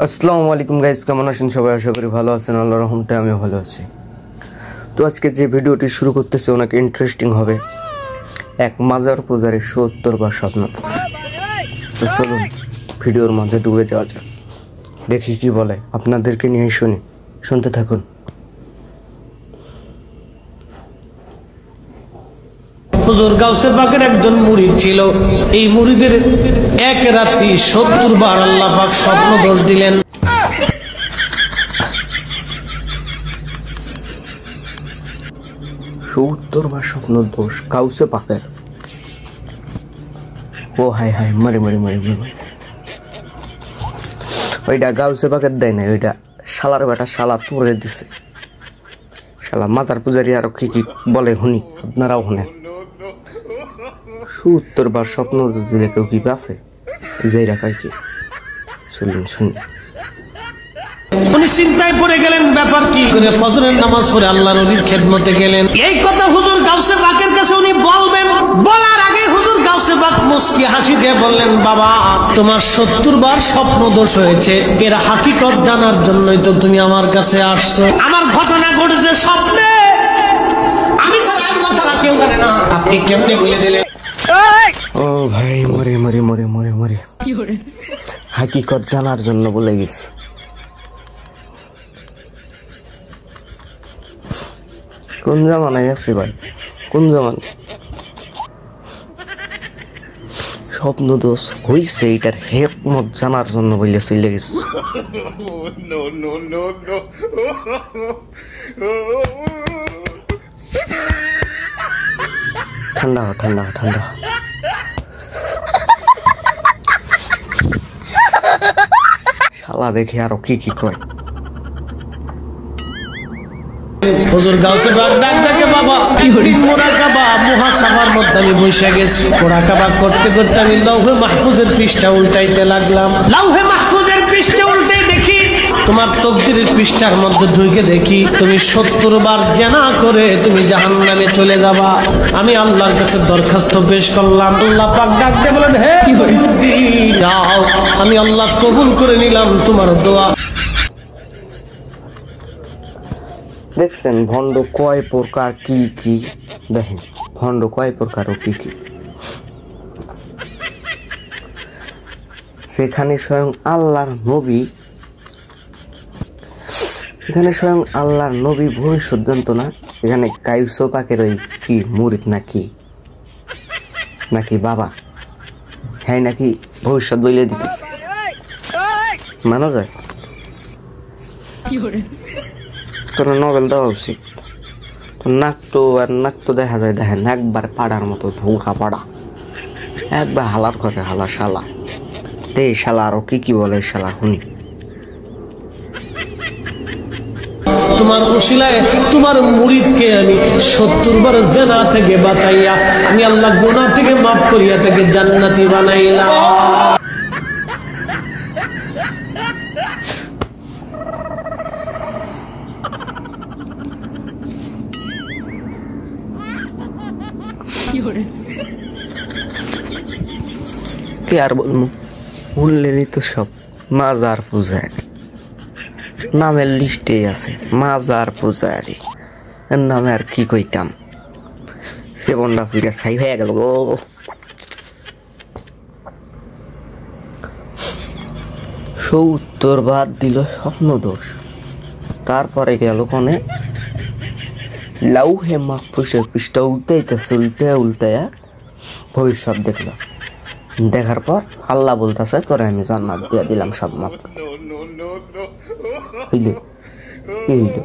আসসালামু আলাইকুম গাইস, কেমন আছেন সবাই? আশা করি ভালো আছেন। আল্লাহর রহমতে আমিও ভালো আছি। তো আজকে যে ভিডিওটি শুরু করতেছে অনেক ইন্টারেস্টিং হবে। এক মাজার পূজারী ৭০ বার স্বপ্ন। তো চলুন ভিডিওর মাঝে ডুবে যাওয়া যাক, দেখি কি বলে। আপনাদেরকে নিয়ে শুনতে থাকুন। হুজুর গাউসে পাকের একজন মুরিদ ছিল। এই মুরিদের এক রাত্রি ৭০ বার আল্লাহ পাক স্বপ্ন দোষ দিলেন। ৭০ বার স্বপ্ন দোষ গাউসে পাকের। ও হাই হাই, মরে মরে মরে মরে। ওইটা গাউসে পাকের দেয় না, ওইটা শালার বেটা শালা তুলে দিছে। শালা মাজার পূজারি আরো কি কি বলে শুনি, আপনারাও শুনেন। ৭০ বার স্বপ্ন দিলে কেউ কি আছে? যে রাখায় কি শুনলেন শুনি। উনি চিন্তায় পড়ে গেলেন, ব্যাপার কি করে ফজরের নামাজ পড়ে আল্লাহর ওলির খেদমতে গেলেন। এই কথা হুজুর গাউসে পাকের কাছে উনি বলবেন, বলার আগে হুজুর গাউসে পাক মুস্কি হাসি দিয়ে বললেন, বাবা তোমার ৭০ বার স্বপ্ন দোষ হয়েছে, এর হাকিকত জানার জন্যই তো তুমি আমার কাছে আসছো। আমার ঘটনা ঘটেছে স্বপ্নে, আমি ছাড়া আল্লাহ ছাড়া কেউ জানে না। আপনি কেমনে বলে দিলেন? ও ভাই, মরে মরে মরে মরে মরে। হাকিকত জানার জন্য বলে গেছে। কোন জামানায় আছি ভাই, কোন জামান? স্বপ্ন দোষ হইছে এটার হেকমত জানার জন্য বলে চলে গেছে। ঠান্ডা হ, ঠান্ডা হ, ঠান্ডা হ। শালা দেখে আরো কি কি কয়। হুজুর গাউসে পাক ডাক ডাকে, বাবা তিন মুরাকাবা মুহাসাবার মধ্যে আমি বসে গেছি। মুরাকাবা করতে করতে আমি লাউহে মাহফুজের পৃষ্ঠা উল্টাইতে লাগলাম। লাউহে মাহফুজের পৃষ্ঠা উল্টাই দেখি তোমার তকদিরের পৃষ্ঠার মধ্যে ঢুকে দেখি তুমি ৭০ বার জিনা করে তুমি জাহান্নামে চলে যাবা। আমি আল্লাহর কাছে দরখাস্ত পেশ করলাম। আল্লাহ পাক ডাক দিয়ে বলেন, হে ইহুদি যাও, আমি আল্লাহ কবুল করে নিলাম তোমার দোয়া। দেখছেন ভণ্ড কয় প্রকার, কি কি দেখেন ভণ্ড কয় প্রকার ও কি কি। সেখানে স্বয়ং আল্লাহর নবী, এখানে স্বয়ং আল্লাহর নবী ভবিষ্যৎ জানত না। এখানে গাউসে পাকের ওই কি মুরিদ নাকি নাকি বাবা, হ্যাঁ নাকি ভবিষ্যৎ বলে দিতেছে। মানা যায়? তোর নোবেল দেওয়া উচিত। নাক তো দেখা যায়, দেখেন একবার পাড়ার মতো ধোকা পাড়া, একবার হালার করে হালা শালা। তে শালা আরো কি কি বলে শালা শুনি। তোমার উসিলায় তোমার মুরিদকে আমি ৭০ বার জিনা থেকে বাঁচাইয়া আমি আল্লাহ গুনাহ থেকে মাফ করিয়া তাকে জান্নাতি বানাইলাম। কি আর বলবো, শুনলেনই তো সব। মাজার পূজারি নামের লিস্টেই আছে, মাজার পূজারি। এর নামে আর কি কইতাম, সেবনটা ফিরে ছাই হয়ে গেল। ৭০ বার দিল স্বপ্ন দোষ। তারপরে গেল কোনে লাউহে মাহফুজের পৃষ্ঠা উল্টাইতেছে, উল্টায়া ভবিষ্যৎ দেখল। দেখার পর আল্লাহ বলতেছে, তোরে আমি জান্নাত দিয়ে দিলাম সব মাপ। হইলে কি হইল?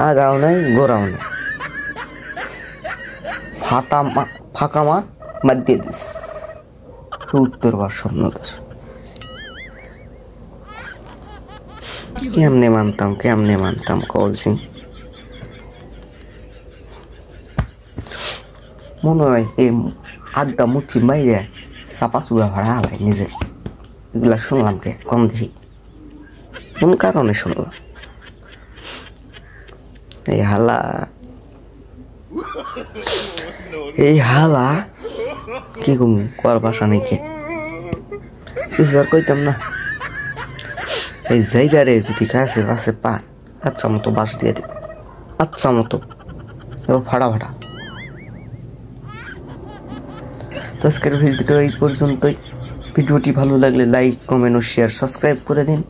আগাও নাই গোড়াও নাই, ফাঁকা মাঠ বাদ দিয়ে দিস। ৭০ বার স্বপ্ন দোষ। কেমনে মানতাম কল সিং। মনে হয় এই আড্ডা মুঠি মাইরে চাপা চুড়া ভাড়া হালাই নিজে। এগুলা শুনলাম কে কম দেখি, কোন কারণে শুনলাম? এই হালা কি কম কর বাসা নাকি কিছু আর কইতাম না। এই জায়গারে যদি কাছে কাছে পান আচ্ছা মতো বাস দিয়ে দেবে, আচ্ছা মতো এবার ফাড়া ফাড়া। তো আজকের ভিডিওটা এই পর্যন্তই। ভিডিওটি ভালো লাগলে লাইক, কমেন্ট ও শেয়ার, সাবস্ক্রাইব করে দিন।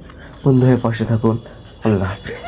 বন্ধু হয়ে পাশে থাকুন। আল্লাহ হাফেজ।